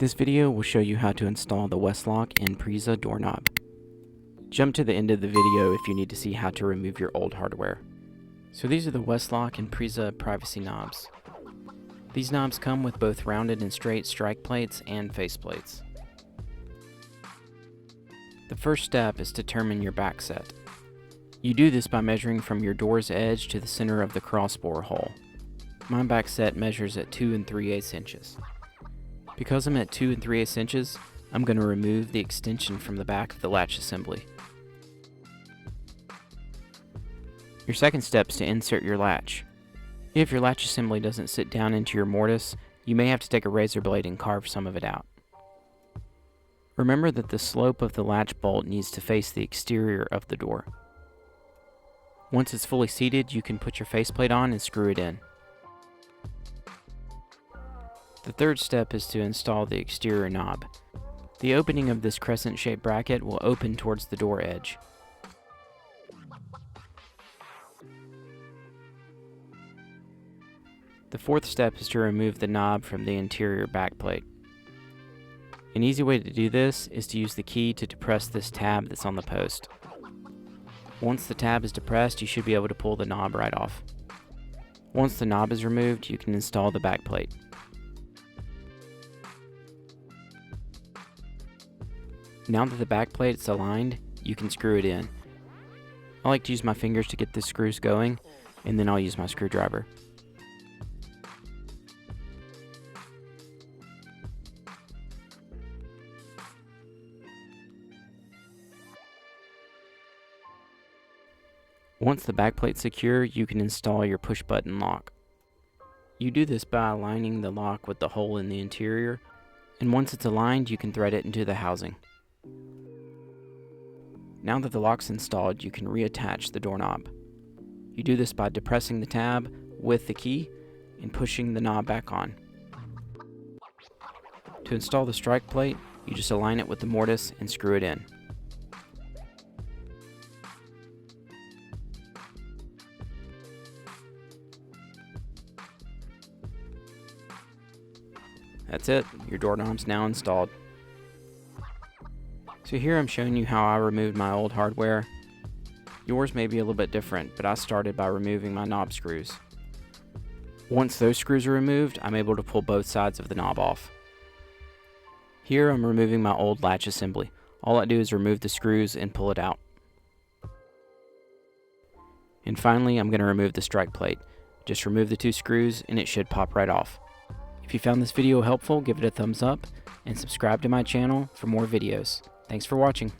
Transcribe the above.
This video will show you how to install the Weslock Impresa doorknob. Jump to the end of the video if you need to see how to remove your old hardware. So these are the Weslock Impresa Privacy Knobs. These knobs come with both rounded and straight strike plates and face plates. The first step is to determine your backset. You do this by measuring from your door's edge to the center of the crossbar hole. My backset measures at 2 3/8 inches. Because I'm at 2 3/8 inches, I'm going to remove the extension from the back of the latch assembly. Your second step is to insert your latch. If your latch assembly doesn't sit down into your mortise, you may have to take a razor blade and carve some of it out. Remember that the slope of the latch bolt needs to face the exterior of the door. Once it's fully seated, you can put your faceplate on and screw it in. The third step is to install the exterior knob. The opening of this crescent-shaped bracket will open towards the door edge. The fourth step is to remove the knob from the interior backplate. An easy way to do this is to use the key to depress this tab that's on the post. Once the tab is depressed, you should be able to pull the knob right off. Once the knob is removed, you can install the backplate. Now that the backplate is aligned, you can screw it in. I like to use my fingers to get the screws going, and then I'll use my screwdriver. Once the backplate is secure, you can install your push-button lock. You do this by aligning the lock with the hole in the interior, and once it's aligned, you can thread it into the housing. Now that the lock's installed, you can reattach the doorknob. You do this by depressing the tab with the key and pushing the knob back on. To install the strike plate, you just align it with the mortise and screw it in. That's it, your doorknob's now installed. So here I'm showing you how I removed my old hardware. Yours may be a little bit different, but I started by removing my knob screws. Once those screws are removed, I'm able to pull both sides of the knob off. Here I'm removing my old latch assembly. All I do is remove the screws and pull it out. And finally, I'm going to remove the strike plate. Just remove the 2 screws and it should pop right off. If you found this video helpful, give it a thumbs up and subscribe to my channel for more videos. Thanks for watching.